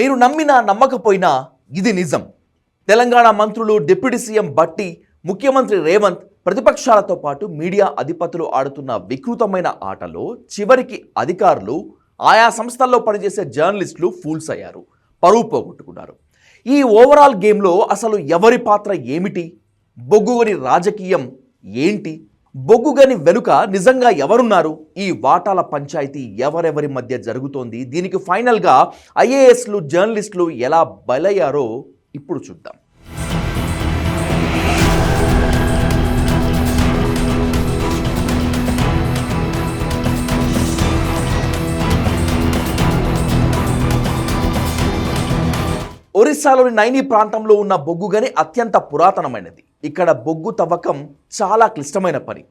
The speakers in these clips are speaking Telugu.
మీరు నమ్మినా నమ్మకపోయినా ఇది నిజం. తెలంగాణ మంత్రులు, డిప్యూటీ సీఎం బట్టి, ముఖ్యమంత్రి రేవంత్, ప్రతిపక్షాలతో పాటు మీడియా అధిపతులు ఆడుతున్న వికృతమైన ఆటలో చివరికి అధికారులు, ఆయా సంస్థల్లో పనిచేసే జర్నలిస్టులు ఫూల్స్ అయ్యారు, పరువు పోగొట్టుకున్నారు. ఈ ఓవరాల్ గేమ్లో అసలు ఎవరి పాత్ర ఏమిటి? బొగ్గుగని రాజకీయం ఏంటి? బొగ్గుగని వెనుక నిజంగా ఎవరున్నారు? ఈ వాటాల పంచాయతీ ఎవరెవరి మధ్య జరుగుతోంది? దీనికి ఫైనల్గా ఐఏఎస్లు, జర్నలిస్టులు ఎలా బలయ్యారో ఇప్పుడు చూద్దాం. ఒరిస్సాలోని నైని ప్రాంతంలో ఉన్న బొగ్గుగని అత్యంత పురాతనమైనది. ఇక్కడ బొగ్గు తవ్వకం చాలా క్లిష్టమైన పని.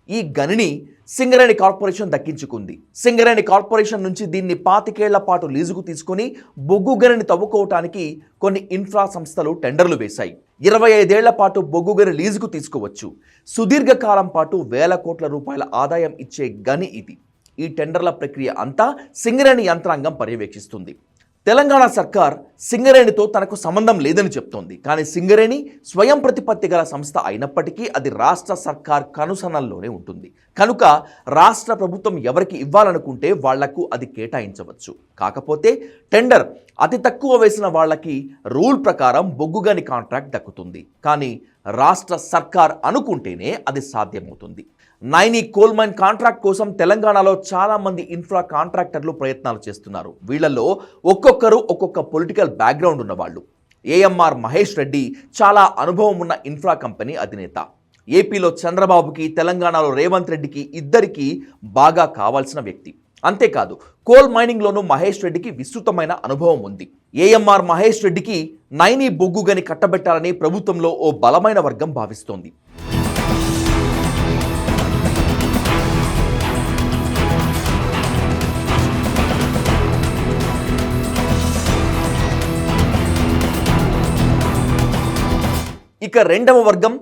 ఈ గనిని సింగరేణి కార్పొరేషన్ దక్కించుకుంది. సింగరేణి కార్పొరేషన్ నుంచి దీన్ని 25 ఏళ్ల పాటు లీజుకు తీసుకుని బొగ్గు గనిని తవ్వుకోవటానికి కొన్ని ఇన్ఫ్రా సంస్థలు టెండర్లు వేశాయి. 25 ఏళ్ల పాటు బొగ్గు గని లీజుకు తీసుకోవచ్చు. సుదీర్ఘకాలం పాటు వేల కోట్ల రూపాయల ఆదాయం ఇచ్చే గని ఇది. ఈ టెండర్ల ప్రక్రియ అంతా సింగరేణి యంత్రాంగం పర్యవేక్షిస్తుంది. తెలంగాణ సర్కార్ సింగరేణితో తనకు సంబంధం లేదని చెప్తోంది. కానీ సింగరేణి స్వయం ప్రతిపత్తి గల సంస్థ అయినప్పటికీ అది రాష్ట్ర సర్కార్ కనుసన్నల్లోనే ఉంటుంది. కనుక రాష్ట్ర ప్రభుత్వం ఎవరికి ఇవ్వాలనుకుంటే వాళ్లకు అది కేటాయించవచ్చు. కాకపోతే టెండర్ అతి తక్కువ వేసిన వాళ్ళకి రూల్ ప్రకారం బొగ్గుగని కాంట్రాక్ట్ దక్కుతుంది. కానీ రాష్ట్ర సర్కార్ అనుకుంటేనే అది సాధ్యమవుతుంది. నైని కోల్ మైన్ కాంట్రాక్ట్ కోసం తెలంగాణలో చాలా మంది ఇన్ఫ్రా కాంట్రాక్టర్లు ప్రయత్నాలు చేస్తున్నారు. వీళ్ళల్లో ఒక్కొక్కరు ఒక్కొక్క పొలిటికల్ బ్యాక్గ్రౌండ్ ఉన్నవాళ్ళు. ఏఎంఆర్ మహేష్ రెడ్డి చాలా అనుభవం ఉన్న ఇన్ఫ్రా కంపెనీ అధినేత. ఏపీలో చంద్రబాబుకి, తెలంగాణలో రేవంత్ రెడ్డికి ఇద్దరికీ బాగా కావాల్సిన వ్యక్తి. అంతేకాదు కోల్ మైనింగ్లోనూ మహేష్ రెడ్డికి విస్తృతమైన అనుభవం ఉంది. ఏఎంఆర్ మహేష్ రెడ్డికి నైని బొగ్గుగని కట్టబెట్టాలని ప్రభుత్వంలో ఓ బలమైన వర్గం భావిస్తోంది. ఇక రెండవ వర్గం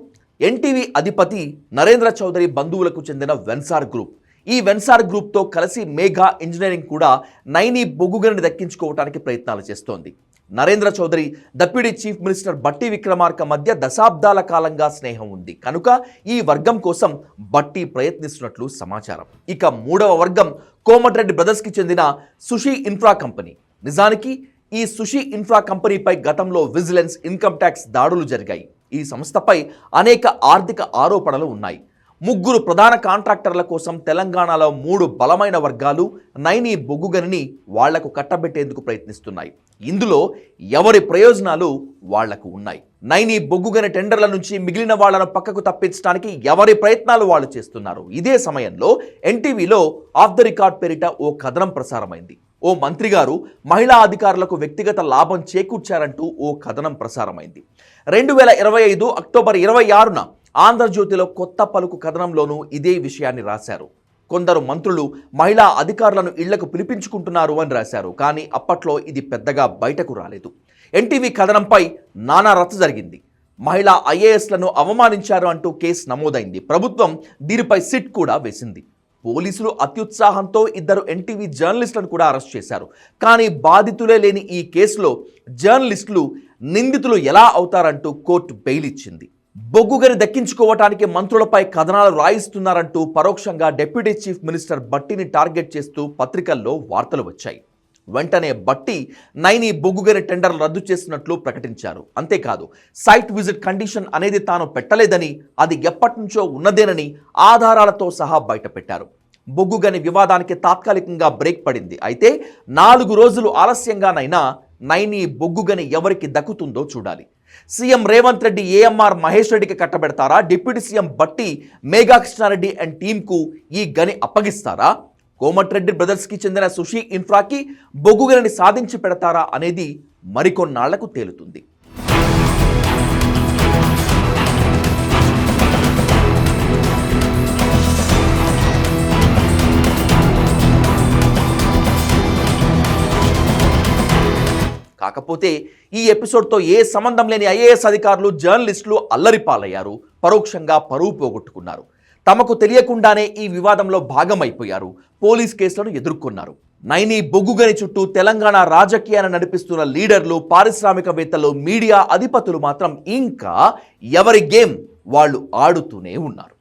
ఎన్టీవీ అధిపతి నరేంద్ర చౌదరి బంధువులకు చెందిన వెన్సార్ గ్రూప్. ఈ వెన్సార్ గ్రూప్తో కలిసి మేఘా ఇంజనీరింగ్ కూడా నైని బొగ్గుగనిని దక్కించుకోవడానికి ప్రయత్నాలు చేస్తోంది. Narendra Choudhary, deputy chief minister Bhatti Vikramarka మధ్య దశాబ్దాల కాలంగా స్నేహం ఉంది. కనుక ఈ వర్గం కోసం బట్టి ప్రయత్నిస్తున్నట్లు సమాచారం. ఇక మూడవ వర్గం కోమటిరెడ్డి బ్రదర్స్కి చెందిన సుషి ఇన్ఫ్రా కంపెనీ. నిజానికి ఈ సుషి ఇన్ఫ్రా కంపెనీపై గతంలో విజిలెన్స్, ఇన్కమ్ ట్యాక్స్ దాడులు జరిగాయి. ఈ సంస్థపై అనేక ఆర్థిక ఆరోపణలు ఉన్నాయి. ముగ్గురు ప్రధాన కాంట్రాక్టర్ల కోసం తెలంగాణలో 3 బలమైన వర్గాలు నైని బొగ్గుగనిని వాళ్లకు కట్టబెట్టేందుకు ప్రయత్నిస్తున్నాయి. ఇందులో ఎవరి ప్రయోజనాలు వాళ్లకు ఉన్నాయి. నైని బొగ్గుగని టెండర్ల నుంచి మిగిలిన వాళ్లను పక్కకు తప్పించడానికి ఎవరి ప్రయత్నాలు వాళ్ళు చేస్తున్నారు. ఇదే సమయంలో ఎన్టీవీలో ఆఫ్ ద రికార్డ్ పేరిట ఓ కథనం ప్రసారమైంది. ఓ మంత్రి గారు మహిళా అధికారులకు వ్యక్తిగత లాభం చేకూర్చారంటూ ఓ కథనం ప్రసారమైంది. 2025 అక్టోబర్ 26న ఆంధ్రజ్యోతిలో కొత్త పలుకు కథనంలోనూ ఇదే విషయాన్ని రాశారు. కొందరు మంత్రులు మహిళా అధికారులను ఇళ్లకు పిలిపించుకుంటున్నారు అని రాశారు. కానీ అప్పట్లో ఇది పెద్దగా బయటకు రాలేదు. ఎన్టీవీ కథనంపై నానా రచ్చ జరిగింది. మహిళా ఐఏఎస్లను అవమానించారు అంటూ కేసు నమోదైంది. ప్రభుత్వం దీనిపై సిట్ కూడా వేసింది. పోలీసులు అత్యుత్సాహంతో 2 ఎన్టీవీ జర్నలిస్టులను కూడా అరెస్ట్ చేశారు. కానీ బాధితులే లేని ఈ కేసులో జర్నలిస్టులు నిందితులు ఎలా అవుతారంటూ కోర్టు బెయిల్ ఇచ్చింది. బొగ్గుగని దక్కించుకోవటానికి మంత్రులపై కథనాలు రాయిస్తున్నారంటూ పరోక్షంగా డిప్యూటీ చీఫ్ మినిస్టర్ బట్టిని టార్గెట్ చేస్తూ పత్రికల్లో వార్తలు వచ్చాయి. వెంటనే బట్టి నైని బొగ్గుగని టెండర్లు రద్దు చేస్తున్నట్లు ప్రకటించారు. అంతేకాదు సైట్ విజిట్ కండిషన్ అనేది తాను పెట్టలేదని, అది ఎప్పటి నుంచో ఉన్నదేనని ఆధారాలతో సహా బయటపెట్టారు. బొగ్గుగని వివాదానికి తాత్కాలికంగా బ్రేక్ పడింది. అయితే 4 రోజులు ఆలస్యంగానైనా నైని బొగ్గుగని ఎవరికి దక్కుతుందో చూడాలి. సీఎం రేవంత్ రెడ్డి ఏఎంఆర్ మహేష్ రెడ్డికి కట్టబెడతారా? డిప్యూటీ సీఎం బట్టి మేఘా కృష్ణారెడ్డి అండ్ టీంకు ఈ గని అప్పగిస్తారా? కోమటిరెడ్డి బ్రదర్స్కి చెందిన సుషి ఇన్ఫ్రాకి బొగ్గుగనిని సాధించి పెడతారా అనేది మరికొన్నాళ్లకు తేలుతుంది. కాకపోతే ఈ ఎపిసోడ్తో ఏ సంబంధం లేని ఐఏఎస్ అధికారులు, జర్నలిస్టులు అల్లరిపాలయ్యారు, పరోక్షంగా పరువు పోగొట్టుకున్నారు. తమకు తెలియకుండానే ఈ వివాదంలో భాగమైపోయారు. పోలీస్ కేసులను ఎదుర్కొన్నారు. నైని బొగ్గుగని చుట్టూ తెలంగాణ రాజకీయాన్ని నడిపిస్తున్న లీడర్లు, పారిశ్రామికవేత్తలు, మీడియా అధిపతులు మాత్రం ఇంకా ఎవరి గేమ్ వాళ్ళు ఆడుతూనే ఉన్నారు.